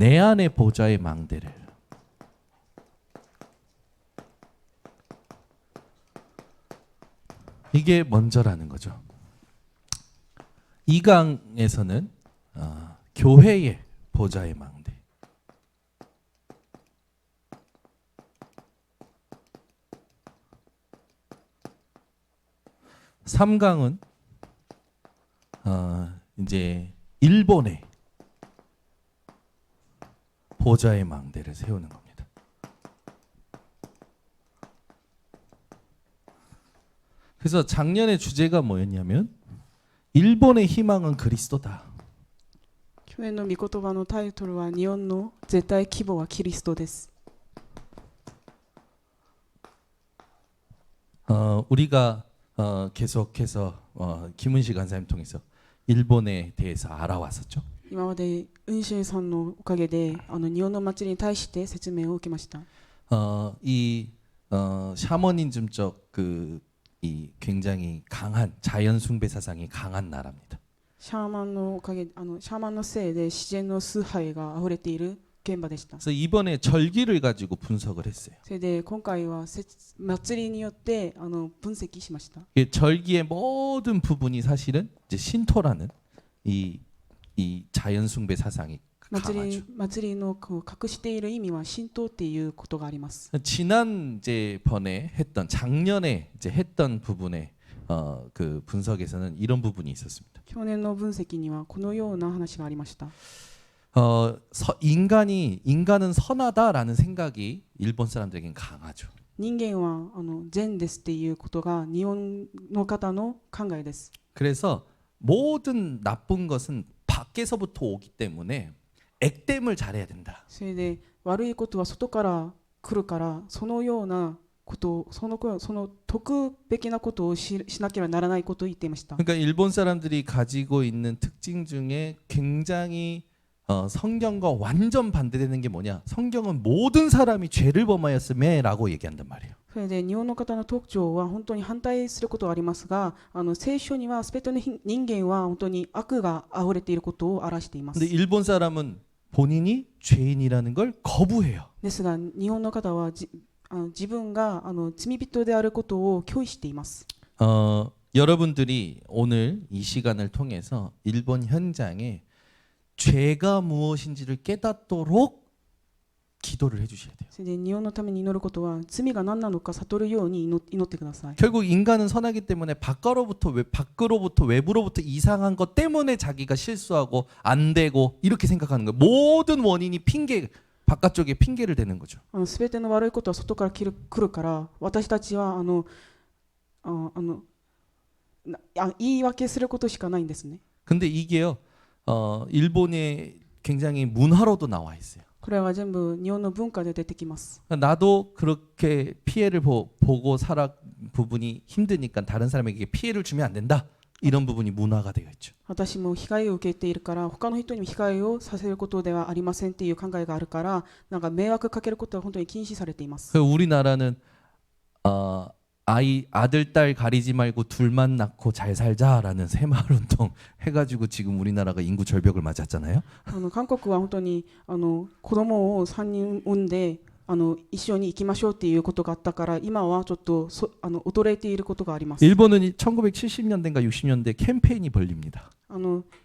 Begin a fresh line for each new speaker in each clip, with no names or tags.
내 안의 보좌의 망대를 이게 먼저라는 거죠. 이 강에서는 교회의 보좌의 망대, 3강은 이제 일본의 보좌의 망대를 세우는 겁니다. 그래서 작년의 주제가 뭐였냐면 일본의 희망은 그리스도다.
去年の御言葉のタイトルは日本の絶対希望はキリストです。
우리가 계속해서 김은식 간사님 통해서 일본에 대해서 알아왔었죠.
今まで雲州さんのおかげで日本の祭りに対して説明を受けました。
이 샤머니즘적 이 굉장히 강한 자연 숭배 사상이 강한 나라입니다.
シャーマンのおかげシャーマンのせいで自然の崇拝が溢れている現場でした。
그래서 이번에 절기를 가지고 분석을 했어요.
それで今回は祭りによって分析しました。
이 절기의 모든 부분이 사실은 이제 신토라는 이 자연 숭배 사상이 강하죠.
祭りの隠している意味は神道っていうことがあります。
지난 이제 번에 했던 작년에 이제 했던 부분에 그 분석에서는 이런 부분이 있었습니다.
去年の分析にはこのような話がありました。
인간은 선하다라는 생각이 일본 사람들에겐 강하죠.
人間は善ですっていうことが日本の方の考えです。
그래서 모든 나쁜 것은 밖에서부터 오기 때문에 액땜을 잘해야 된다.
それで悪いことは外から来るからそのようなことその特別なことをしなければならないことを言っていました。
그러니까 일본 사람들이 가지고 있는 특징 중에 굉장히 성경과 완전 반대되는 게 뭐냐? 성경은 모든 사람이 죄를 범하였음에라고 얘기한단 말이에요.
それで日本の方の特徴は本当に反対することはありますが、聖書にはすべての人間は本当に悪があふれていることを表しています。
근데 일본 사람은 본인이 죄인이라는 걸 거부해요.
ですが日本の方は自分が罪人であることを拒否しています。
여러분들이 오늘 이 시간을 통해서 일본 현장에 죄가 무엇인지를 깨닫도록 기도를 해주셔야 돼요.
それで日本のために祈ることは罪が何なのか悟るように祈ってください。
결국 인간은 선하기 때문에 밖으로부터 외부로부터 이상한 것 때문에 자기가 실수하고 안 되고 이렇게 생각하는 거예요. 모든 원인이 바깥쪽에 핑계를 대는 거죠.
すべての悪いことは外から来るから私たちは言い訳することしかないんですね。
근데 이게요, 일본의 굉장히 문화로도 나와 있어요.
これは全部日本の文化で出てきます。
나도 그렇게 피해를 보고 살아 부분이 힘드니까 다른 사람에게 피해를 주면 안 된다. 이런 부분이 문화가 되어 있죠.
私も被害を受けているから他の人にも被害をさせることではありませんっていう考えがあるからなんか迷惑かけることは本当に禁止されています。
우리나라는 아들 딸 가리지 말고 둘만 낳고 잘 살자라는 새마을 운동 해가지고 지금 우리나라가 인구 절벽을 맞았잖아요.
韓国は本当に子供を3人産んで一緒に行きましょうっていうことがあったから今はちょっと衰えていることがあります。
일본은 1970년대인가 60년대 캠페인이 벌립니다.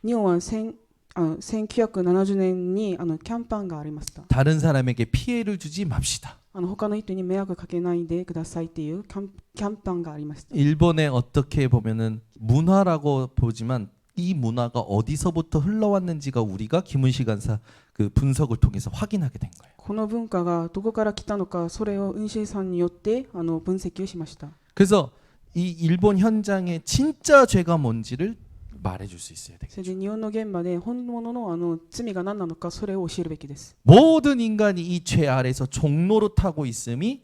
日本は1970年にキャンペーンがありました。
다른 사람에게 피해를 주지 맙시다.
他の人に迷惑かけないでくださいっていうキャンペーンがありました。
일본의 어떻게 보면은 문화라고 보지만 이 문화가 어디서부터 흘러왔는지가 우리가 김은식 간사 그 분석을 통해서 확인하게 된 거예요.
この文化がどこから来たのかそれを雲州さんによって分析をしました。
그래서 이 일본 현장의 진짜 죄가 뭔지를 말해줄 수 있어야 되겠죠.
それで日本の現場で本物の罪が何なのかそれを教えるべきです。
모든 인간이 이 죄 아래서 종로로 타고 있음이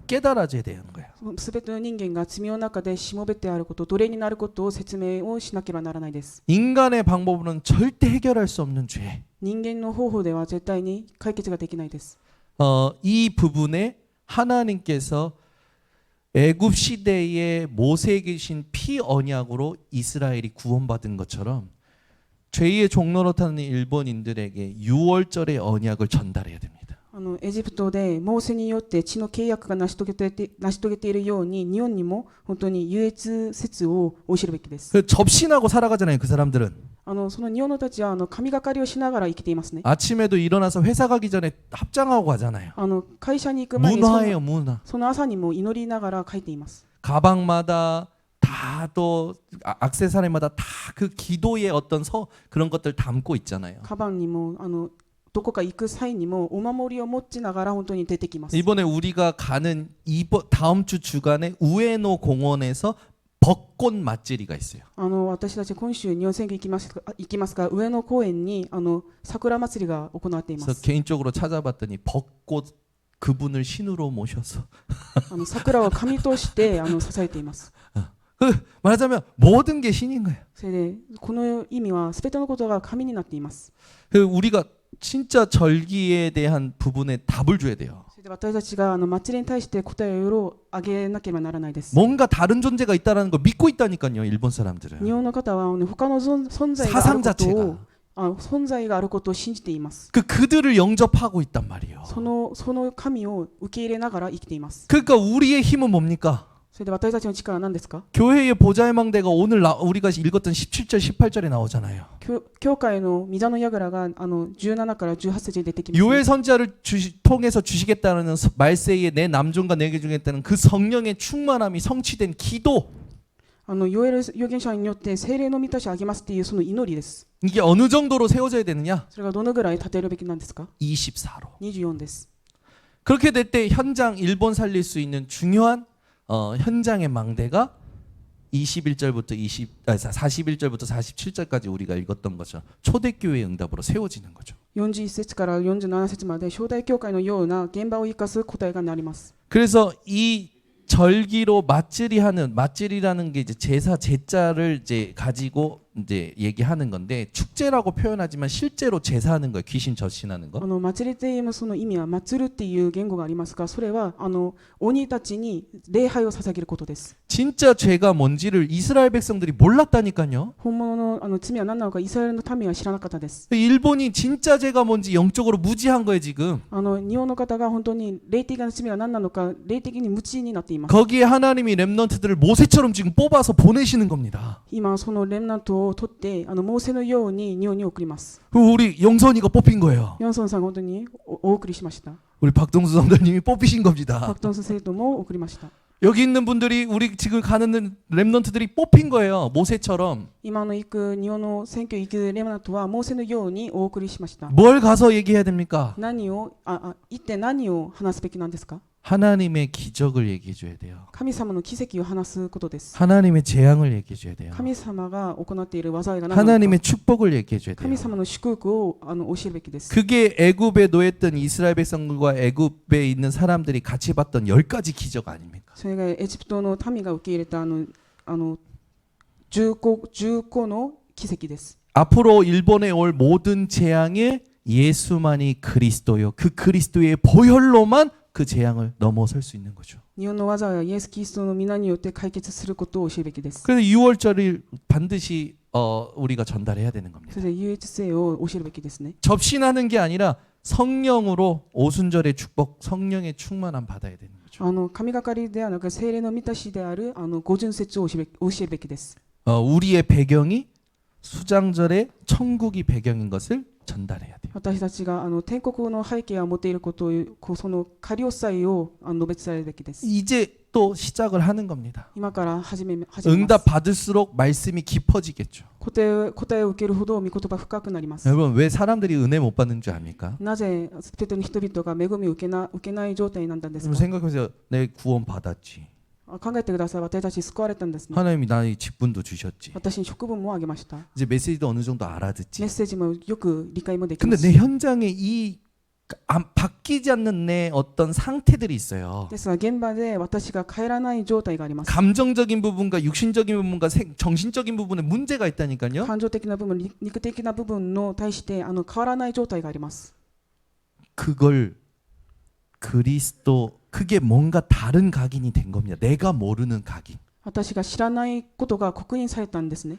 깨달아져야 되는 거예요.
すべての人間が罪の中でしもべてあること、奴隷になることを説明をしなければならないです。
인간의 방법으로는 절대 해결할 수 없는 죄.
人間の方法では絶対に解決ができないです。
이 부분에 하나님께서 애굽 시대에 모세에게 주신 피 언약으로 이스라엘이 구원받은 것처럼 죄의 종로로 타는 일본인들에게 6월절의 언약을 전달해야 됩니다.
エジプトでモーセによって血の契約が成し遂げているように日本にも本当に優越説を教えるべきです。
그 접신하고 살아가잖아요. 그 사람들은
その日本のたちは神がかりをしながら生きていますね。
아침에도 일어나서 회사 가기 전에 합장하고 가잖아요.
会社に行く前に
문화예요, 문화.
その朝にも祈りながら書いています。
가방마다 다 또 액세서리마다 다 그 기도의 어떤 그런 것들 담고 있잖아요.
カバンにもどこか行く際にもお守りを持ちながら本当に出てきます。
이번에 우리가 가는 다음 주 주간에 우에노 공원에서 벚꽃 맛지리가 있어요.
私たち今週日本選挙行きますが上野公園に桜祭りが行われていま
그래서
す。
개인적으로 찾아봤더니 벚꽃 그분을 신으로 모셔서
桜を神として支えています。
말하자면 모든 게 신인 거예요.
それでこの意味はすべてのことが神になっています。
우리가 진짜 절기에 대한 부분에 답을 줘야 돼요.
それで私たちが祭りに対して答えをあげなければならないです。
뭔가 다른 존재가 있다는 걸 믿고 있다니까요. 일본 사람들은.
日本の方は他の存在がある
사상
ことを
자체가
存在があることを信じています。
그들을 영접하고 있단 말이에요.
その神を受け入れながら生きています。
그러니까 우리의 힘은 뭡니까?
それで私たちの力は何ですか？
교회의 보좌의 망대가 오늘 우리가 읽었던 17절 18절에 나오잖아요.
教会の御座の櫓が17から18節に出てきます。
요엘 선지자를 통해서 주시겠다는 말세에 내 남종과 내게 주겠다는 그 성령의 충만함이 성취된 기도.
ヨエル預言者によって聖霊の満たしをあげますっていうその祈りです。
이게 어느 정도로 세워져야 되느냐?
それがどのぐらい立てるべきなんですか？
24로.
24です。
그렇게 될 때 현장 일본 살릴 수 있는 중요한 현장의 망대가 41절부터 41절부터 47절까지 우리가 읽었던 것처럼 초대교회의 응답으로 세워지는 거죠.
41節から47節まで初代教会のような現場を生かす答えがなります。
그래서 이 절기로 맛질이라는 게 이제 제사 제자를 이제 가지고 이제 얘기하는 건데 축제라고 표현하지만 실제로 제사하는 거예요. 귀신 젖신하는 거.
祭りというその意味は祭るっていう言語がありますが、それは鬼たちに礼拝を捧げることです。
진짜 죄가 뭔지를 이스라엘 백성들이 몰랐다니까요.
本物の罪は何なのかイスラエルの民は知らなかったです。
일본이 진짜 죄가 뭔지 영적으로 무지한 거예요 지금.
日本の方が本当に霊的な罪は何なのか霊的に無知になっています。
거기에 하나님이 렘넌트들을 모세처럼 지금 뽑아서 보내시는 겁니다.
今そのレムナントを取ってモーセのように日本に送ります。
우리 영선이가 뽑힌 거예요.
ヨンソンさんが本当にお送りしました。
우리 박동수 성도님이 뽑히신
パ
겁니다.
クトンス生徒も送りました。
여기 있는 분들이 우리 지금 가는 렘넌트들이 뽑힌 거예요. 모세처럼.
今の行く日本の選挙行くレムナントはモーセのようにお送りしました。
뭘 가서 얘기해야 됩니까?
何を言って何を話すべきなんですか？
하나님의 기적을 얘기해 줘야 돼요.
神様の奇跡を話すことです。
하나님의 재앙을 얘기해 줘야 돼요.
神様が行っている災いが何なのか
하나님의 축복을 얘기해 줘야 돼요.
神様の祝福を教えるべきです。
그게 애굽에 놓였던 이스라엘 백성들과 애굽에 있는 사람들이 같이 봤던 10가지 기적 아닙니까?
それがエジプトの民が受け入れた10の奇跡です。
앞으로 일본에 올 모든 재앙에 예수만이 그리스도요. 그 그리스도의 보혈로만 그 재앙을 넘어설 수 있는 거죠.
日本の災いはイエス・キリストの皆によって解決することを教えるべきです。
그래서 6월절을 반드시 우리가 전달해야 되는 겁니다.
それで優越性を教えるべきですね。
접신하는 게 아니라 성령으로 오순절의 축복, 성령의 충만함 받아야 되는 거죠.
神がかりではなく聖霊の満たしである五巡節を教えるべきです。
우리의 배경이 수장절의 천국이 배경인 것을 전달해야 돼요.
私たちが天国の背景を持っていることをその仮押さえを述べ伝えるべきです。
이제 또 시작을 하는 겁니다.
今から始めます。
응답 받을수록 말씀이 깊어지겠죠.
答えを受けるほど御言葉深くなります。
여러분 왜 사람들이 은혜 못 받는 줄 압니까?
なぜすべての人々が恵みを受けない状態になったんですか？
여러분 생각해보세요. 내 구원 받았지.
考えてください。私たち救われたんですね。
하나님이 나의 직분도 주셨지.
私に職分もあげました。
이제 메시지도 어느 정도 알아듣지.
メッセージもよく理解もでき
근데
ます。
내 현장에 바뀌지 않는 내 어떤 상태들이 있어요.
ですが現場で私が変えらない状態があります。
감정적인 부분과 육신적인 부분과 정신적인 부분에 문제가 있다니까요.
感情的な部分、肉的な部分の対して変わらない状態があります。
그걸 그리스도 그게 뭔가 다른 각인이 된 겁니다. 내가 모르는 각인.
私が知らないことが刻印されたんですね。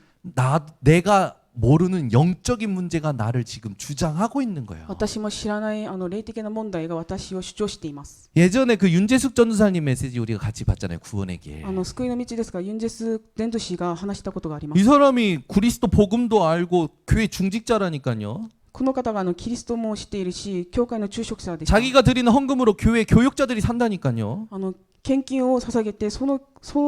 모르는 영적인 문제가 나를 지금 주장하고 있는 거예요.
私も知らない霊的な問題が私を主張しています。
예전에 그 윤재숙 전도사님 메시지 우리가 같이 봤잖아요. 구원의 길.
救いの道ですがユンジェス伝道師が話したことがありま
이
す。
사람이 그리스도 복음도 알고 교회 중직자라니까요.
この方がキリストも知っているし教会の住職者でした。
자기가 드리는 헌금으로 교회 교육자들이 산다니까요.
献金を捧げてその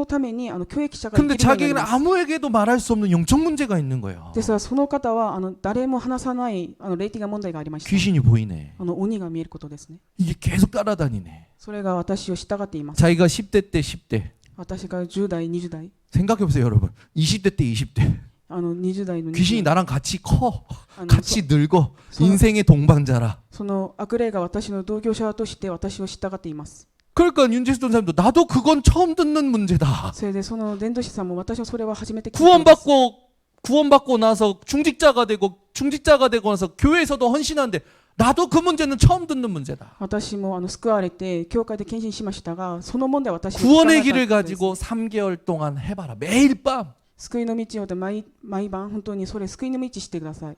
ために教育者が
근데
生きるようになり
자기는
ます。
아무에게도 말할 수 없는 영적 문제가 있는 거예요.
ですがその方は誰も話さない霊的な問題がありました。
귀신이 보이네.
鬼が見えることですね。
이게 계속 따라다니네.
それが私を従っています。
자기가 10대 때 10대.
私が10代、20代、
생각해보세요 여러분. 20대 때 20대.
20代の
귀신이
20代
나랑 같이 커.
あの
같이 늙어.
서-
인생의 동반자라.
その悪霊が私の同業者として私を従っています。
그러니까 윤재수 전사님도 나도 그건 처음 듣는 문제다.
それでその伝道師さんも私はそれは初めて聞いています。
구원받고 나서 중직자가 되고 나서 교회에서도 헌신하는데 나도 그 문제는 처음 듣는 문제다.
私も救われて教会で献身しましたが、その問題は私は
구원의
聞かな
길을
かったです。
가지고 3개월 동안 해봐라. 매일 밤.
救いの道を毎晩本当にそれ救いの道してください。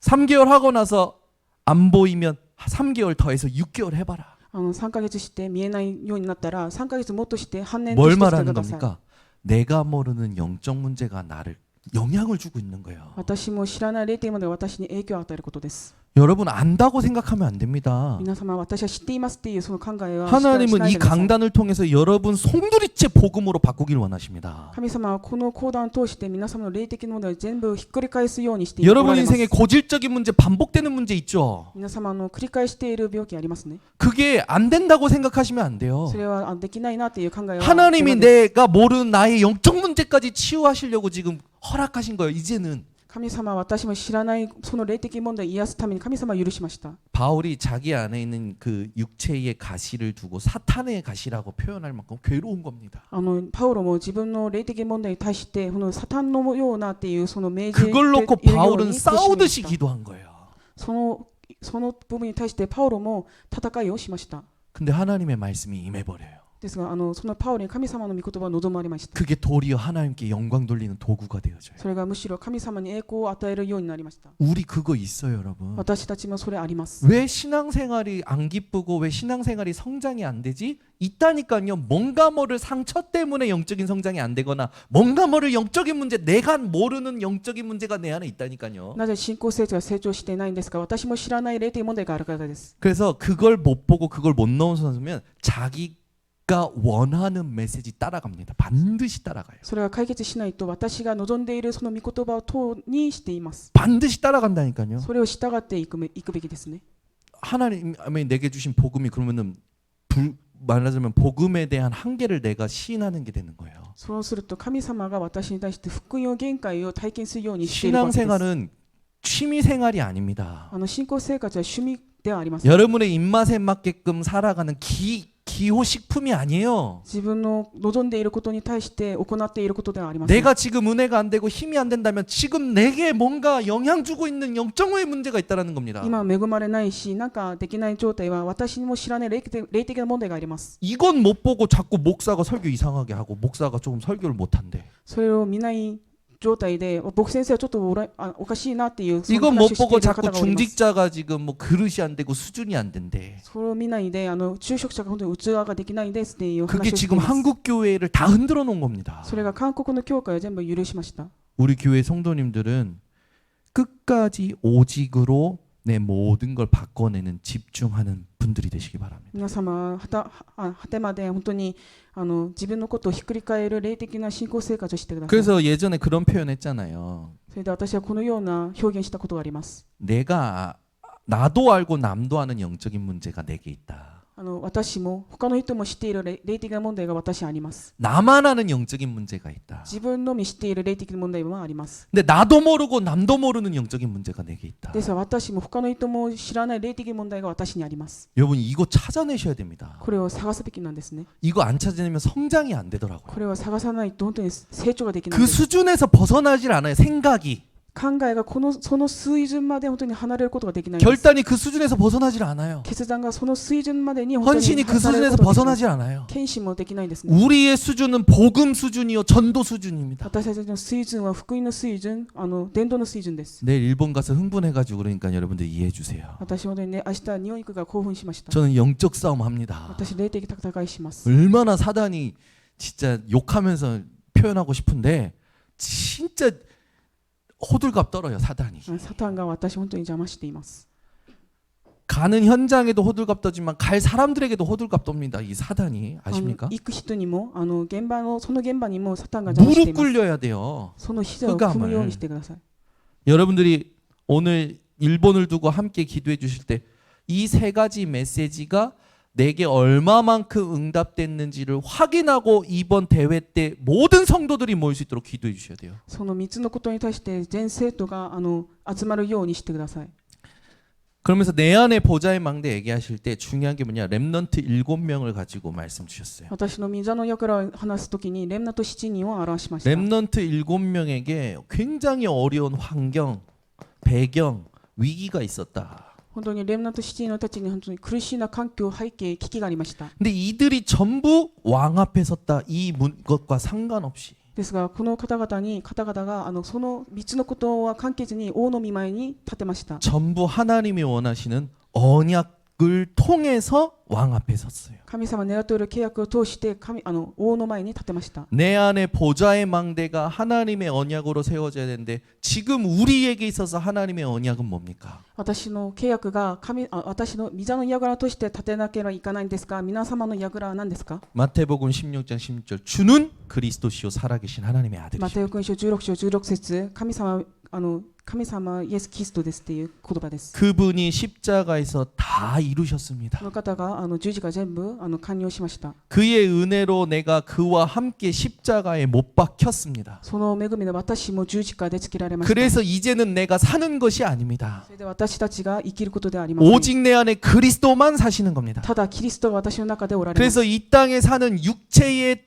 3개월 하고 나서 안 보이면 3개월 더해서 6개월 해봐라.
3ヶ月して見えないようになったら3ヶ月もっとして半年と
뭘
してして
말하는
ください。
겁니까? 내가 모르는 영적 문제가 나를 영향을 주고 있는 거예요.
私も知らない霊的なものが私に影響を与えることです。
여러분 안다고 생각하면 안 됩니다.
皆様、私は知っていますっていうその考えはし
하나님은
ない
이
でください。
강단을 통해서 여러분 송두리째 복음으로 바꾸길 원하십니다.
神様はこの講談を通して皆様の霊的なものを全部ひっくり返すようにしておら
여러분
れます。
인생에 고질적인 문제, 반복되는 문제 있죠.
皆様繰り返している病気ありますね。
그게 안 된다고 생각하시면 안 돼요.
それはできないなっていう考えは
하나님이
邪魔です。
내가 모르는 나의 영적 문제까지 치유하시려고 지금 허락하신 거예요. 이제는
神様は私も知らないその霊的問題を癒すために神様は許しました。
바울이 자기 안에 있는 그 육체의 가시를 두고 사탄의 가시라고 표현할 만큼 괴로운 겁니다.
パウロも自分の霊的問題に対してこのサタンのようなっていうその命じている
그걸
よう
놓고
に
바울은
苦しみま
싸우듯이
した。
기도한 거예요.
その部分に対してパウロも戦いをしました。
근데 하나님의 말씀이 임해버려요.
ですがそのパウロに神様の御言葉を望まれました。
그게 도리어 하나님께 영광 돌리는 도구가 되어져요.
それがむしろ神様に栄光を与えるようになりました。
우리 그거 있어요, 여러분.
私たちもそれあります。
왜 신앙생활이 안 기쁘고 왜 신앙생활이 성장이 안 되지? 있다니까요. 뭔가 모를 상처 때문에 영적인 성장이 안 되거나 뭔가 모를 영적인 문제, 내가 모르는 영적인 문제가 내 안에 있다니까요.
なぜ信仰生活が成長していないんですか。私も知らない霊的問題があるからです。
그래서 그걸 못 보고 그걸 못 넣은 선수면 자기가 원하는 메시지 따라갑니다. 반드시 따라가요.
それは解決しないと私が望んでいるその御言葉を通にしています。
반드시 따라간다니까요.
それを従っていくべきですね。
하나님이 내게 주신 복음이 그러면은 말하자면 복음에 대한 한계를 내가 시인하는 게 되는 거예요.
そうすると神様が私に対して福音の限界を体験するようにしているわけです。
신앙생활은 취미 생활이 아닙니다.
信仰生活は趣味ではありません。
여러분의 입맛에 맞게끔 살아가는 기호식품이 아니에요.
自分の望んでいることに対して行っていることではありません。
내가 지금 은혜가 안 되고 힘이 안 된다면 지금 내게 뭔가 영향 주고 있는 영적의 문제가 있다라는 겁니다.
今恵まれないし、なんかできない状態は私にも知らない霊的な問題があります。
이건 못 보고 자꾸 목사가 설교 이상하게 하고 목사가 조금 설교를 못 한대.
それを見ない状態で、僕先生はちょっとおかしいなっていうその
이건
話を
못
してい
보고
る
자꾸
方がおります。
중직자가 지금 뭐 그릇이 안 되고 수준이 안 된대.
それを見ないで、住職者が本当に器ができないですっていう
그게
話をしてい
지금
ます。
한국 교회를 다 흔들어 놓은 겁니다.
それが韓国の教会を全部許しました。
우리 교회 성도님들은 끝까지 오직으로 내 모든 걸 바꿔내는 집중하는 분들이 되시기 바랍니다.
皆様は果てまで本当に自分のことをひっくり返る霊的な信仰生活をしてください。
그래서 예전에 그런 표현했잖아요.
それで私はこのような表現したことがあります。
내가 나도 알고 남도 아는 영적인 문제가 내게 있다.
私も他の人も知っている霊的な問題が私にあります。
나만 아는 영적인 문제가 있다.
自分のみ知っている霊的な問題もあります。
근데 나도 모르고 남도 모르는 영적인 문제가 내게 있다.
ですが私も他の人も知らない霊的問題が私にあります。
여러분 이거 찾아내셔야 됩니다.
これを探すべきなんですね。
이거 안 찾아내면 성장이 안 되더라고요.
これを探さないと本当に成長ができないん
그
です。
수준에서 벗어나질 않아요. 생각이.
考えがその水準まで本当に離れることができないんです。
결단이 그 수준에서 벗어나질 않아요.
決断がその水準までに本当に
헌신이 그
離れる
수준에서
ことができない。
벗어나질 않아요.
献身もできないんですね。
우리의 수준은 복음 수준이요 전도 수준입니다.
私たちの水準は福音の水準、伝道の水準です。
내일 일본 가서 흥분해가지고 그러니까 여러분들 이해해 주세요.
私はね、明日日本行くが興奮しました。
저는 영적 싸움 합니다.
私霊的戦いします。
얼마나 사단이 진짜 욕하면서 표현하고 싶은데 진짜 호들갑 떨어요 사단이.
サタンが私本当に邪魔しています。
가는 현장에도 호들갑 떠지만 갈 사람들에게도 호들갑 떱니다. 이 사단이 아십니까?
行く人にも現場のその現場にもサタンが邪魔してい
무릎
ます。
꿇려야 돼요.
その膝を踏むようにしてください。
여러분들이 오늘 일본을 두고 함께 기도해 주실 때 이 세 가지 메시지가 내게 얼마만큼 응답됐는지를 확인하고 이번 대회 때 모든 성도들이 모일 수 있도록 기도해 주셔야 돼요.
その3つのことに対して全生徒が集まるようにしてください。
그러면서 내 안에 보좌의 망대 얘기하실 때 중요한 게 뭐냐? 렘넌트 7명을 가지고 말씀 주셨어요.
私の御座の役を話すときにレムナント7人を表しました。
렘넌트 7명에게 굉장히 어려운 환경, 배경, 위기가 있었다.
本当にレムナント7人のたちに本当に苦しいな環境、背景、危機がありました。
근데 이들이 전부 왕 앞에 섰다. 이 것과 상관없이
ですがこの方々がその3つのことは関係ずに王の御前に立てました。
전부 하나님이 원하시는 언약을 통해서 왕 앞에 섰어요.
神様の狙っている契約を通して王の前に立てました。
내 안에 보좌의 망대가 하나님의 언약으로 세워져야 되는데 지금 우리에게 있어서 하나님의 언약은 뭡니까?
私の契約が私の御座の櫓として立てなければいけないんですが、皆様の櫓は何ですか？
마태복음 16장 16절 주는 그리스도시요 살아계신 하나님의
マ
아들이시다.
タイ福音書16章16節、神様イエス・キリストですっていう言葉です。
그분이 십자가에서 다 이루셨습니다.
この方が十字架全部完了しました。
그의 은혜로 내가 그와 함께 십자가에 못 박혔습니다.
その恵みで私も十字架でつけられました。
그래서 이제는 내가 사는 것이 아닙니다.
それで私たちが生きることではありません。
오직 내 안에 그리스도만 사시는 겁니다.
ただキリストが私の中でおられます。
그래서 이 땅에 사는 육체의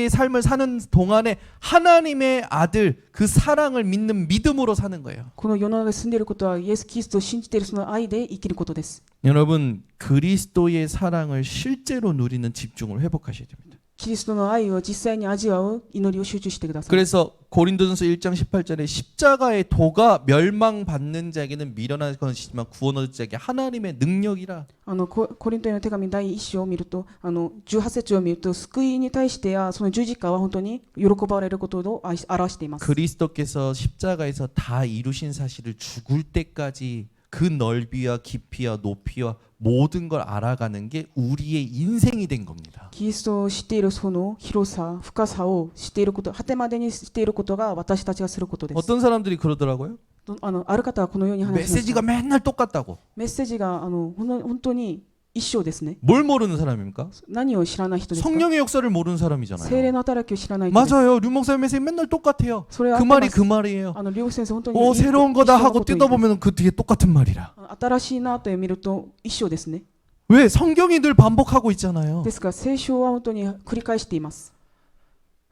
삶을 사는 동안에 하나님의 아들 그 사랑을 믿는 믿음으로 사는 거예요.
この世の中に住んでいることはイエス・キリストを信じているその愛で生きることです。
여러분 그리스도의 사랑을 실제로 누리는 집중을 회복하셔야 됩니다.
キリストの愛を実際に味わう祈りを集中してください。
그래서 고린도전서 1장 18절에 십자가의 도가 멸망받는 자에게는 미련한 것이지만 구원 얻을 자에게 하나님의 능력이라.
コリントへの手紙第1章を見ると18節を見ると救いに対してはその十字架は本当に喜ばれることを表しています。
그리스도께서 십자가에서 다 이루신 사실을 죽을 때까지 그 넓이와 깊이와 높이와 모든 걸 알아가는 게 우리의 인생이 된 겁니다.
キリストを知っているその広さ、深さを知っていること、果てまでに知っていることが私たちがすることです。
어떤 사람들이 그러더라고요.
ある方はこのように話しました。
메시지가 맨날 똑같다고.
メッセージが本当に一緒ですね。
뭘 모르는 사람입니까?
何を知らない人ですか？
성령의 역사를 모르는
聖霊
사람이잖아요.
の働きを知らない人です。
맞아요. 류 목사의 메시지 맨날 똑같아요.
それは
그
合ってま
말이
す。
그 말이에요.
両先生本当に
오 새로운 거다
一緒の
하고
ことを言ってます。
뜯어보면 그 뒤에 똑같은 말이라.
新しいなと見ると一緒ですね。
왜? 성경이 늘 반복하고 있잖아요.
ですが聖書は本当に繰り返しています。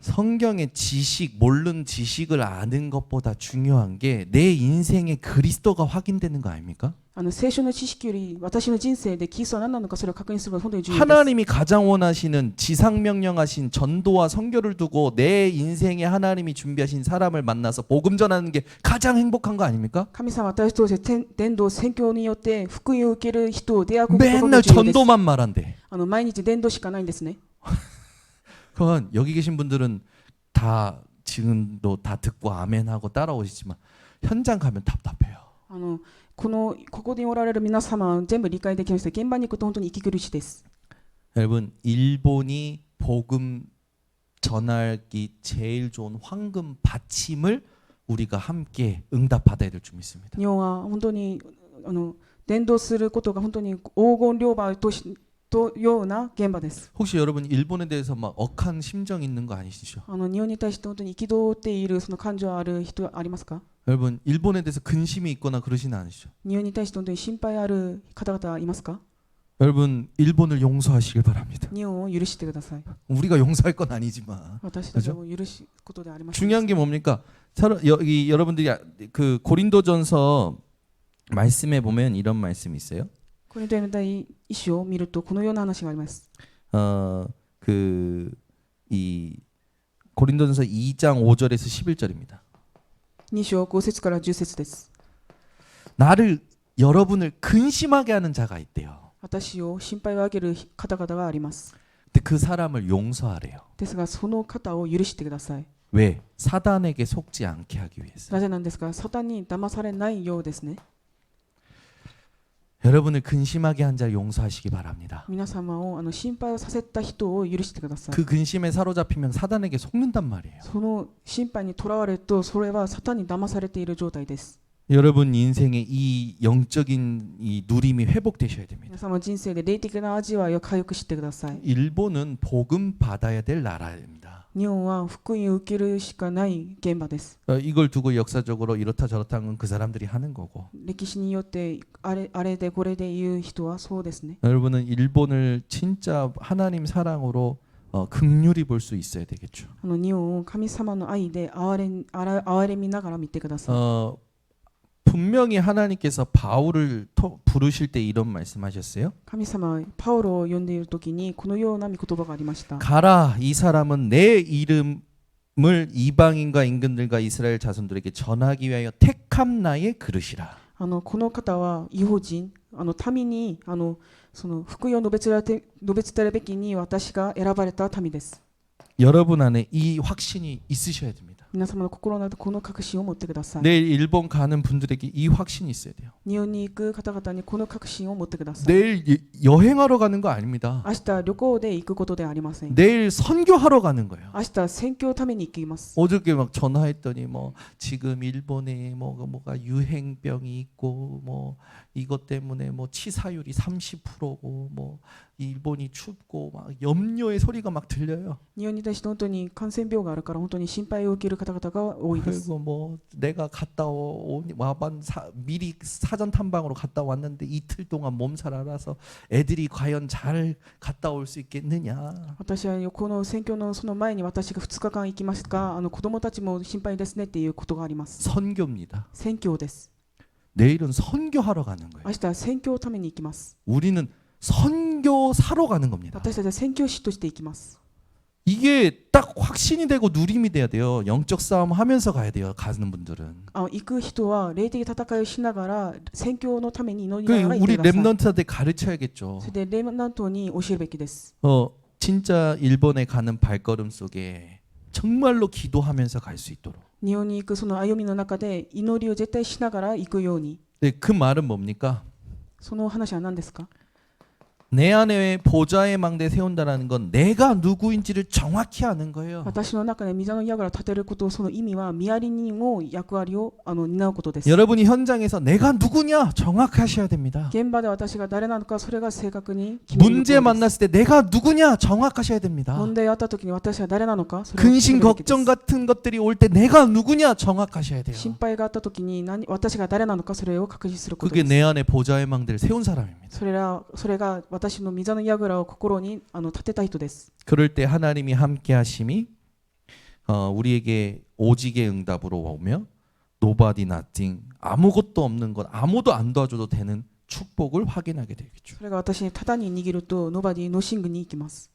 성경의 지식, 모르는 지식을 아는 것보다 중요한 게 내 인생에 그리스도가 확인되는 거 아닙니까?
聖書の知識より私の人生でキリストは何なのかそれを確認することが本当に重要です。
하나님이 가장 원하시는 지상명령하신 전도와 선교를 두고 내 인생에 하나님이 준비하신 사람을 만나서 복음 전하는 게 가장 행복한 거 아닙니까?
神様私として伝道宣教によって福音を受ける人を出会うことが本当
맨날
に重要です。
전도만 말한대.
毎日伝道しかないんですね。
그건 여기 계신 분들은 다 지금도 다 듣고 아멘하고 따라오시지만 현장 가면 답답해요.
ここにおられる皆様は全部理解できました。現場に行くと本当に息苦しいです。
여러분 일본이 복음 전하기 제일 좋은 황금 받침을 우리가 함께 응답받아야 될 줄 믿습니다.
日本は本当に伝道することが本当に黄金両馬とような現場です。
혹시 여러분 일본에 대해서 막 억한 심정 있는 거 아니시죠?
日本に対して本当に憤っているその感情ある人ありますか？
여러분 일본에 대해서 근심이 있거나 그러시는 않으시죠?
日本に対して本当に心配ある方々いますか？
여러분 일본을 용서하시길 바랍니다.
日本を許してください。
우리가 용서할 건 아니지만
私たちも許すことでありません。
중요한 게 뭡니까? 여기 여러분들이 그 고린도전서 말씀에 보면 이런 말씀이 있어요.
コリントへの第一章を見るとこのような話があります。
이 고린도전서 2장 5절에서 11절입니다.
2章5節から10節です。
나를 여러분을 근심하게 하는 자가 있대요.
私を心配をあげる方々があります。
근데 그 사람을 용서하래요.
ですがその方を許してください。
왜? 사단에게 속지 않게 하기 위해서.
なぜなんですか？サタンに騙されないようですね。
여러분을 근심하게 한 자를 용서하시기 바랍니다.
皆様を心配をさせた人を許してください。
그 근심에 사로잡히면 사단에게 속는단 말이에요.
その心配にとらわれるとそれはサタンに騙されている状態です。
여러분 인생의 이 영적인 이 누림이 회복되셔야 됩니다.
皆様人生で霊的な味わいを回復してください。
일본은 복음 받아야 될 나라입니다.
日本は福音を受けるしかない現場です。
이걸 두고 역사적으로 이렇다 저렇다 하는 건 그 사람들이 하는 거고.
歴史によってあれでこれで言う人はそうですね。
여러분은 일본을 진짜 하나님 사랑으로 긍휼히 볼 수 있어야 되겠죠.
日本を神様の愛で憐れみながら見てください。
분명히 하나님께서 바울을 부르실 때 이런 말씀하셨어요.
神様はパウロを呼んでいる時にこのような御言葉がありました。
가라, 이 사람은 내 이름을 이방인과 임금들과 이스라엘 자손들에게 전하기 위하여 택함 나의 그릇이라.
この方は異邦人、民にその福音を述べ伝えるべきに私が選ばれた民です。
여러분 안에 이 확신이 있으셔야 됩니다.
皆様の心の中でこの確信を持ってください。
내일 일본 가는 분들에게 이 확신이 있어야 돼요.
日本に行く方々にこの確信を持ってください。
내일 여행하러 가는 거 아닙니다.
明日旅行で行くことではありません。
내일 선교하러 가는 거예요.
明日宣教のために行きます。
어저께 막 전화했더니 뭐 지금 일본에 뭐가 유행병이 있고 뭐 이것 때문에 뭐 치사율이 30%고 뭐 일본이 춥고 막 염려의 소리가 막 들려요.
日本に対して本当に感染病があるから本当に心配を受ける方々が多いです。
그리고 뭐 내가 갔다 와본 미리 사전 탐방으로 갔다 왔는데 이틀 동안 몸살 알아서 애들이 과연 잘 갔다 올 수 있겠느냐.
私はこの宣教のその前に私が2日間行きますが、子供たちも心配ですねっていうことがあります。
선교입니다.
宣教です。
내일은 선교하러 가는 거예요.
明日は宣教のために行きます。
우리는 선교사로 가는 겁니다.
私たちは宣教師として行きます。
이게 딱 확신이 되고 누림이 돼야 돼요. 영적 싸움 하면서 가야 돼요. 가는 분들은.
行く人は霊的戦いをしながら宣教のために祈りながら行っ
우리
てください。
랩런트한테 가르쳐야겠죠.
それでレムナントに教えるべきです。
진짜 일본에 가는 발걸음 속에 정말로 기도하면서 갈 수 있도록.
日本に行くその歩みの中で祈りを絶対しながら行くように。
네, 그 말은 뭡니까?
その話は何ですか？
내 안에 보좌의 망대 세운다라는 건 내가 누구인지를 정확히 아는 거예요.
私の中で御座の櫓を立てること、その意味は御あり人の役割を担うことです。
여러분이 현장에서 내가 누구냐 정확하셔야 됩니다.
現場で私が誰なのか、それが正確に決めること
문제
です。
만났을 때 내가 누구냐 정확하셔야 됩니다.
問題があった時に私は誰なのか、それを決
근심
めるべきです。
걱정 같은 것들이 올 때 내가 누구냐 정확하셔야 돼요.
心配があった時に私が誰なのか、それを確認すること
그게
です。
내 안에 보좌의 망대를 세운 사람입니다.
それが私の御座の櫓を心に立てた人です。
그럴 때 하나님이 함께 하심이 우리에게 오직의 응답으로 오며 nobody nothing 아무것도 없는 것 아무도 안 도와줘도 되는 축복을 확인하게 되겠죠.
それが私にただに握るとノバディのシングに行きます。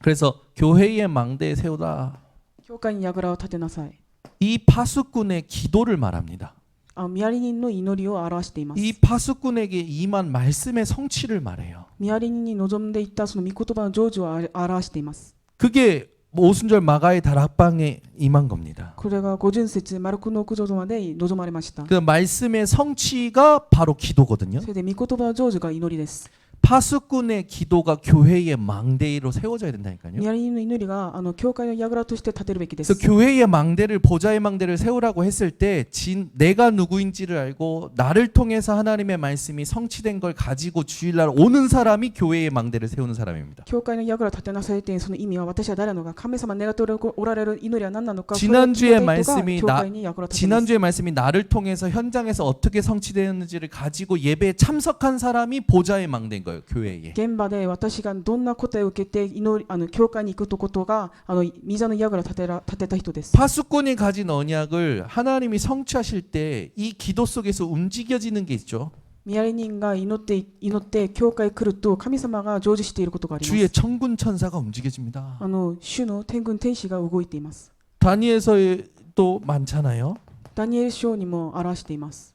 그래서 교회의 망대에 세우다
教会に櫓を立てなさい。
이 파수꾼의 기도를 말합니다.
御あり人の祈りを表しています。
이 파수꾼에게 임한 말씀의 성취를 말해요.
御あり人に望んでいったその御言葉の成就を表しています。
그게 오순절 마가의 다락방에 임한 겁니다.
これが五巡節マルコの屋上まで望まれました。
그 말씀의 성취가 바로 기도거든요.
それで御言葉の成就が祈りです。
파수꾼의 기도가 교회의 망대로 세워져야 된다니까요.
御あり人の祈りが教会の櫓として立てるべきで
그래서
す。
교회의 망대를 보좌의 망대를 세우라고 했을 때 내가 누구인지를 알고 나를 통해서 하나님의 말씀이 성취된 걸 가지고 주일날 오는 사람이 교회의 망대를 세우는 사람입니다.
教会の櫓を立てなさいというその意味は私は誰なのか、神様に願っておられる祈りは何なのか、
지난주의
それを決めた人が
말씀이
教会に櫓を立てます。
지난주의 말씀이 나를 통해서 현장에서 어떻게 성취되었는지를 가지고 예배에 참석한 사람이 보좌의 망대인 거예요. 거예요, 교회에.
現場で私がどんな答えを受けて祈り教会に行くことが御座の櫓を建てた人です。
파수꾼이 가진 언약을 하나님이 성취하실 때 이 기도 속에서 움직여지는 게 있죠.
ミアリ人が祈って教会来ると神様が成就していることがありま
주의
す。
천군 천사가 움직여집니다.
主の天軍天使が動いています。
다니엘서에도 많잖아요.
ダニエル書にも表しています。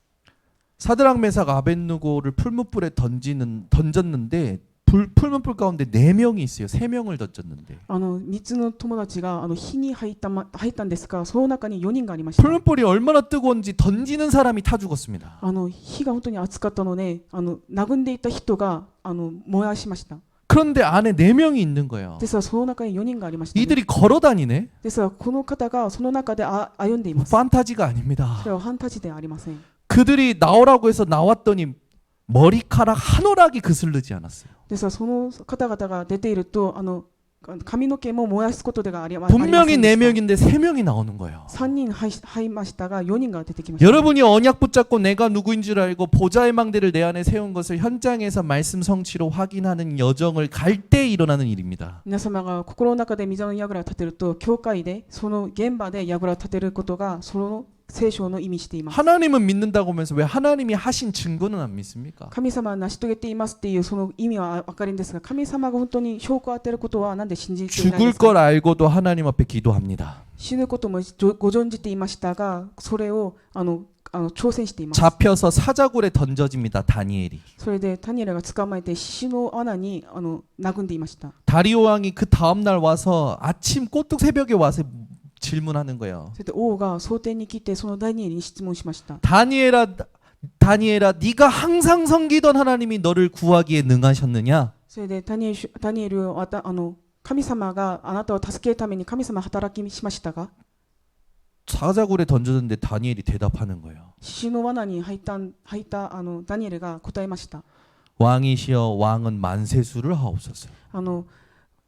사드락 메삭 아벳느고를 풀무불에 던졌는데 풀무불 가운데 4명이 있어요. 3명을 던졌는데
3つの友達が火に入ったんですが、その中に4人がありました。
풀무불이 얼마나 뜨거운지 던지는 사람이 타 죽었습니다.
火が本当に熱かったので、殴んでいた人が燃やしました。
그런데 안에 4명이 있는 거예요.
ですがその中に4人がありました、ね。
이들이 걸어 다니네.
ですがこの方がその中で歩んでいます。
판타지가 아닙니다.
それはファンタジーではありません。
그들이 나오라고 해서 나왔더니 머리카락 한 오락이 그슬르지 않았어요.
ですがその方々が出ていると髪の毛も燃やすことがありませんでした。
분명히 4명인데 3명이 나오는 거예요.
3人入りましたが4人が出てきました。
여러분이 언약 붙잡고 내가 누구인 줄 알고 보좌의 망대를 내 안에 세운 것을 현장에서 말씀 성취로 확인하는 여정을 갈 때 일어나는 일입니다.
皆様が心の中で御座の櫓を建てると、教会でその現場で櫓を建てることがその聖書の意味しています。
하나님은 믿는다고 하면서 왜 하나님이 하신 증거는 안 믿습니까?
神様は成し遂げていますっていうその意味は分かるんですが、神様が本当に証拠を与えることはなんで信じていないん
죽을
ですか。
걸 알고도 하나님 앞에 기도합니다.
死ぬこともご存じていましたが、それを挑戦しています。
잡혀서 사자굴에 던져집니다. 다니엘이.
それでダニエルが捕まえて死の穴に殴んでいました。
다리오 왕이 그 다음 날 와서 아침 꼬뚝 새벽에 와서 질문하는 거예요.
それで王が蒼天に来てそのダニエルに質問しました。
다니엘아, 네가 항상 섬기던 하나님이 너를 구하기에 능하셨느냐?
それでダニエルは神様があなたを助けるために神様は働きしましたが、
사자굴에 던졌는데 다니엘이 대답하는 거예요.
死の罠に入ったダニエルが答えました。
왕이시여 왕은 만세수를 하옵소서.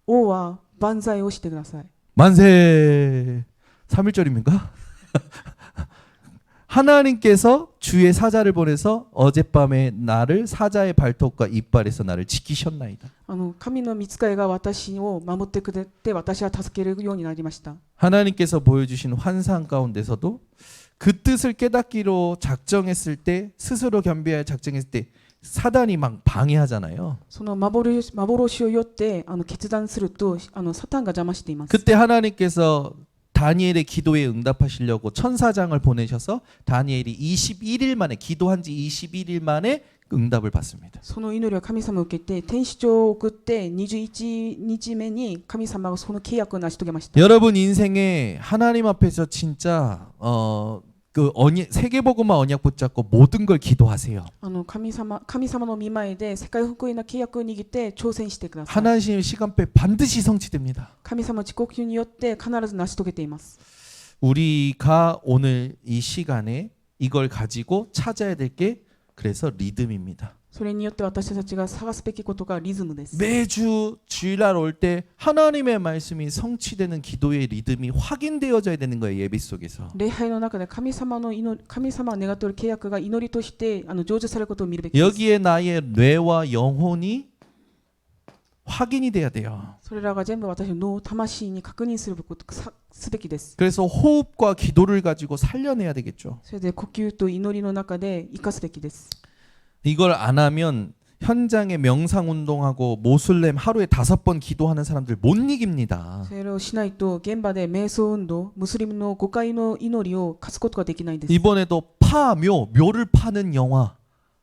王は万歳をしてください。
만세. 3일절입니까? 하나님께서 주의 사자를 보내서 어젯밤에 나를 사자의 발톱과 이빨에서 나를 지키셨나이다.
神の御使いが私を守ってくれて、私は助けるようになりました。
하나님께서 보여주신 환상 가운데서도 그 뜻을 깨닫기로 작정했을 때, 스스로 겸비하여 작정했을 때 사단이 막 방해하잖아요.
その幻をよって決断するとサタンが邪魔しています。
그때 하나님께서 다니엘의 기도에 응답하시려고 천사장을 보내셔서 다니엘이 21일 만에 기도한 지 21일 만에 응답을 받습니다.
その祈りを神様を受けて天使長を送って21日目に神様がその契約を成し遂げました。
여러분 인생에 하나님 앞에서 진짜 세계복음화 언약 붙잡고 모든 걸 기도하세요.
神様の御前で世界福音の契約を握って挑戦してください。
하나님의 시간표에 반드시 성취됩니다.
神様の時刻によって必ず成し遂げています。
우리가 오늘 이 시간에 이걸 가지고 찾아야 될 게 그래서 리듬입니다.
それによって私たちが探すべきことがリズムです。
매주 주일날 올 때 하나님의 말씀이 성취되는 기도의 리듬이 확인되어져야 되는 거예요. 예배 속에서.
礼拝の中で神様が願っている契約が祈りとして成就されることを見るべきです。
여기에 나의 뇌와 영혼이 확인이 돼야 돼요.
それらが全部私の脳、魂に確認すべきです。
그래서 호흡과 기도를 가지고 살려내야 되겠죠.
それで呼吸と祈りの中で生かすべきです。
이걸 안 하면 현장에 명상 운동하고 모슬렘 하루에 5번 기도하는 사람들 못 이깁니다.
それをしないと現場で瞑想運動、ムスリムの5回の祈りを勝つことができないです。
이번에도 묘를 파는 영화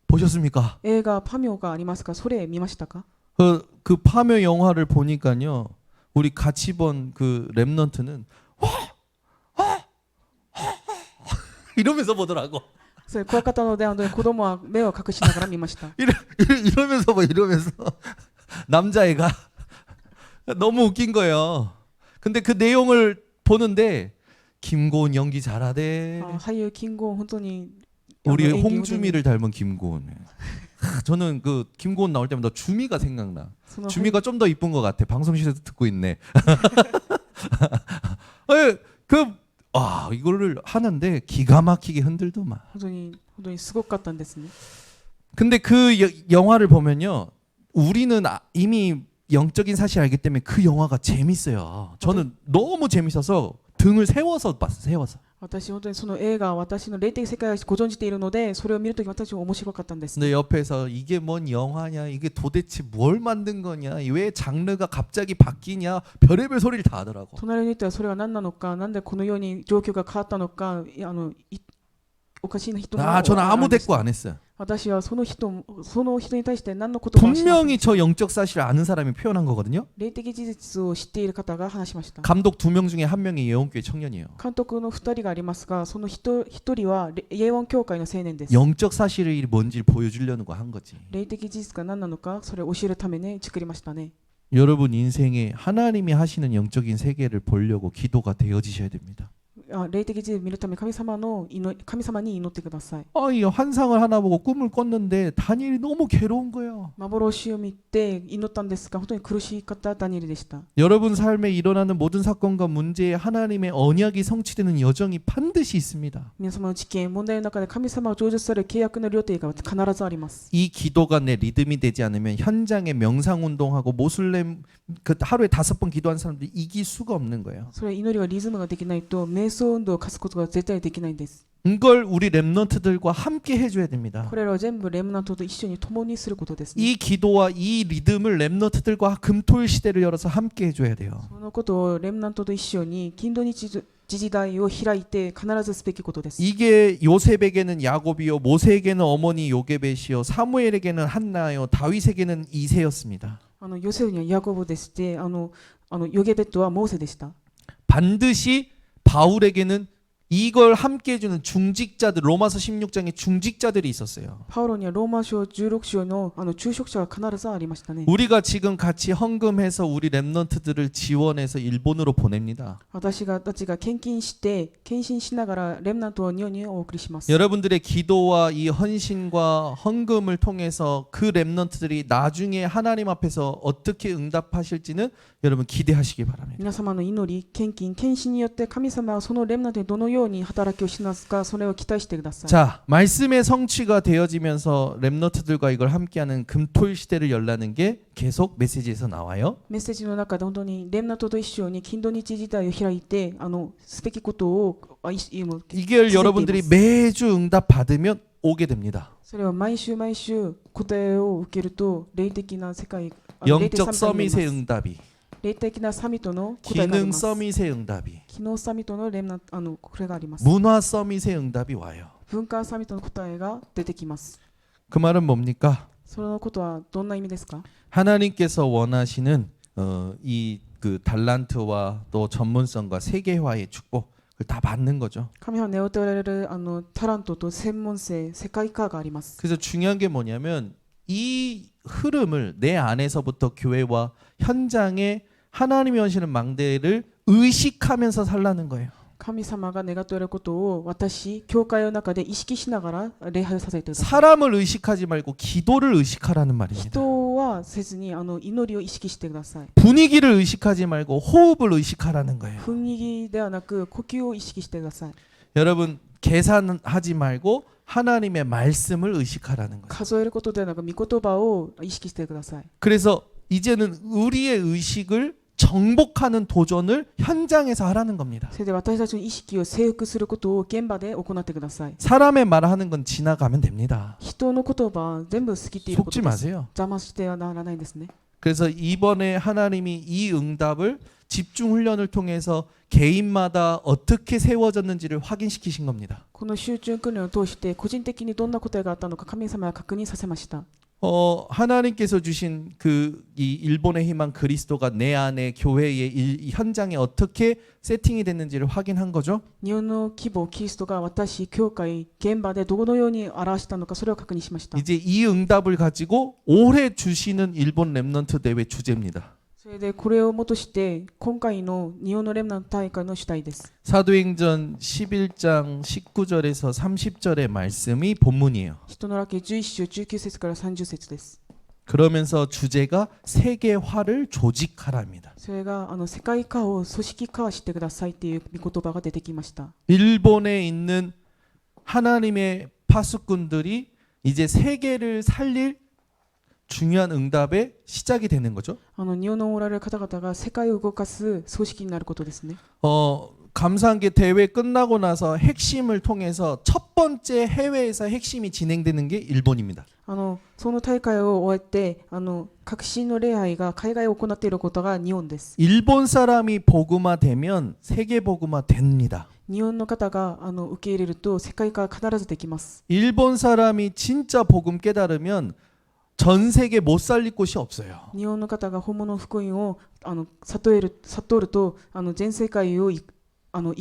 보셨습니까?
映画パミョがありますか？それ見ましたか？
그 파묘 영화를 보니까요. 우리 같이 본 그 랩넌트는 이러면서 보더라고.
それ怖かったので子供は目を隠しながら見ました。
이러면서 남자애가 너무 웃긴 거예요. 근데 그 내용을 보는데 김고은 연기 잘하대.
俳優金剛本当に
우리 홍주미를 닮은 김고은. 저는 그 김고은 나올 때마다 주미가 생각나. 주미가 좀 더 이쁜 것 같아. 방송실에서 듣고 있네. 이거를 하는데 기가 막히게 흔들더만.
本当にすごかったんですね。
근데 그 영화를 보면요. 우리는 이미 영적인 사실 알기 때문에 그 영화가 재밌어요. 저는 너무 재밌어서 등을 세워서 봤어요. 세워서.
私本当にその映画私の霊的世界をご存じているのでそれを見るとき私は面白かったんです。
근데 옆에서 이게 뭔 영화냐, 이게 도대체 뭘 만든 거냐, 왜 장르가 갑자기 바뀌냐, 별의별 소리를 다 하더라고.
隣にいてはそれは何なのか、なんでこのように状況が変わったのか、おかしいな人が
저는 아무 대꾸 안 했어요.
私はその人に対して何の言葉もしなかった。
분명히 저 영적 사실을 아는 사람이 표현한 거거든요.
霊的事実を知っている方が話しました。
감독 2명 중에 1명이 예원교회 청년이에요.
監督の2人がありますが、その一人はイエウォン教会の青年です。
영적 사실이 뭔지를 보여주려는 거 한 거지.
霊的事実が何なのか、それを教えるために作りましたね。
여러분 인생에 하나님이 하시는 영적인 세계를 보려고 기도가 되어지셔야 됩니다.
霊的事実を見るため神様に祈ってください。
이 환상을 하나 보고 꿈을 꿨는데 다니엘이 너무 괴로운 거예요.
幻を見て祈ったんですが、本当に苦しかったダニエルでした。
여러분 삶에 일어나는 모든 사건과 문제에 하나님의 언약이 성취되는 여정이 반드시 있습니다.
皆様の事件、問題の中で神様を成就される契約の料亭が必ずあります。
이 기도가 내 리듬이 되지 않으면 현장에 명상 운동하고 모슬렘 그 하루에 5번 기도한 사람들이 이길 수가 없는 거예요.
それは祈りがリズムができないと瞑想運動を課すことが絶対できないんです。
이걸 우리 랩런트들과 함께 해줘야 됩니다.
これらは全部レムナントと一緒に共にすることですね。
이 기도와 이 리듬을 랩런트들과 금토일 시대를 열어서 함께 해줘야 돼요.
そのことをレムナントと一緒に金土日時代を開いて必ずすべきことです。
이게 요셉에게는 야곱이요, 모세에게는 어머니 요게벳이요, 사무엘에게는 한나요, 다윗에게는 이세였습니다.
ヨセフにはヤコブでして、ヨゲベットはモーセでした。
반드시 바울에게는 이걸 함께 해주는 중직자들, 로마서 16장에 중직자들이 있었어요.
パウロにはローマ書16章の昼食者が必ずありましたね。
우리가 지금 같이 헌금해서 우리 랩런트들을 지원해서 일본으로 보냅니다.
私たちが献金しながらレムナントを日本にお送りします。
여러분들의 기도와 이 헌신과 헌금을 통해서 그 랩런트들이 나중에 하나님 앞에서 어떻게 응답하실지는 여러분 기대하시기 바랍니다.
皆様の祈り、献金によって神様はそのレムナントにどのように働きをしますか、それを期待してください。
자, 말씀의 성취가 되어지면서 랩런트들과 이걸 함께하는 금토일 시대를 열라는 게 계속 메시지에서 나와요.
メッセージの中で本当にレムナントと一緒に金土日時代を開いてすべきことを
이걸 여러분들이 매주 응답 받으면 오게 됩니다.
それは毎週答えを受けると霊的な世界
영적 서밋의 응답이,
霊的なサミットの答えがあり
기능
ます。
서밋의 응답이,
機能サミットのレムナントこれがあります。
문화 서밋의 응답이 와요.
文化サミットの答えが出てきます。
그 말은 뭡니까?
そのことはどんな意味ですか？
하나님께서 원하시는 이 그 달란트와 또 전문성과 세계화의 축복을 다 받는 거죠.
神は願っておられるタラントと専門性、世界化があります。
그래서 중요한 게 뭐냐면 이 흐름을 내 안에서부터 교회와 현장에 하나님이 하시는 망대를 의식하면서 살라는 거예요.
神様が願っておられることを私、教会の中で意識しながら礼拝をさせてください。
사람을 의식하지 말고 기도를 의식하라는 말입니다.
人はせずに祈りを意識してください。
분위기를 의식하지 말고 호흡을 의식하라는 거예요.
雰囲気ではなく呼吸を意識してください。
여러분 계산하지 말고 하나님의 말씀을 의식하라는 거예요.
数えることではなく御言葉を意識してください。
그래서 이제는 우리의 의식을 정복하는 도전을 현장에서 하라는 겁니다.
それで私たちの意識を征服することを現場で行ってください。
사람의 말하는 건 지나가면 됩니다.
人の言葉は全部好きっていること
속지
です。
마세요.
邪魔してはならないんですね。
그래서 이번에 하나님이 이 응답을 집중 훈련을 통해서 개인마다 어떻게 세워졌는지를 확인시키신 겁니다.
この集中訓練を通して個人的にどんな答えがあったのか神様は確認させました。
하나님께서 주신 이 일본의 희망 그리스도가 내 안에 교회의 이 현장에 어떻게 세팅이 됐는지를 확인한 거죠.
日本の希望キリストが私教会現場でどのように表したのかそれを確認しました。
이제 이 응답을 가지고 올해 주시는 일본 랩런트 대회 주제입니다.
それでこれをもとして今回の日本のレムナント大会の主題です。
사도행전 11장 19절에서 30절의 말씀이 본문이에요.
人の楽11章19節から30節です。
그러면서 주제가 세계화를 조직하라입니다.
それが世界化を組織化してくださいっていう御言葉が出てきました。
일본에 있는 하나님의 파수꾼들이 이제 세계를 살릴 중요한 응답의 시작이 되는 거죠.
日本のおられる方々が世界を動かす組織になることですね。
감사한 게 대회 끝나고 나서 핵심을 통해서 첫 번째 해외에서 핵심이 진행되는 게 일본입니다.
その大会を終えて革新の礼拝が海外を行っていることが日本です。
일본 사람이 복음화 되면 세계 복음화 됩니다.
日本の方が受け入れると世界化必ずできます。
일본 사람이 진짜 복음 깨달으면 전 세계 못 살릴 곳이 없어요.
日本の方が本物の福音を悟ると全世界を生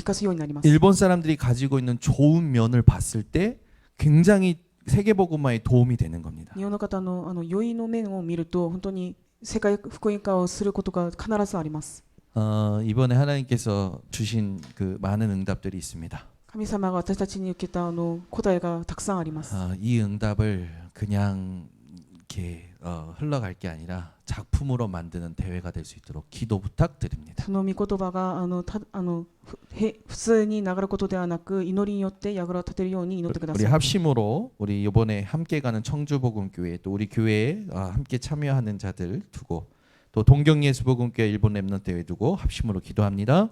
かすようになります。
일본 사람들이 가지고 있는 좋은 면을 봤을 때 굉장히 세계 복음화에 도움이 되는 겁니다.
日本の方の良いの面を見ると本当に世界福音化をすることが必ずあります。
이번에 하나님께서 주신 그 많은 응답들이 있습니다.
神様が私たちに受けた答えがたくさんあります。
이 응답을 그냥 이렇게 흘러갈 게 아니라 작품으로 만드는 대회가 될 수 있도록 기도 부탁드립니다.
その御言葉が普通に流ることではなく祈りによって櫓を立てるように祈ってくだ
우리
さい。
합심으로 우리 이번에 함께 가는 청주복음교회 또 우리 교회에 함께 참여하는 자들 두고 또 동경예수복음교회 일본 랩넌트 대회 두고 합심으로 기도합니다.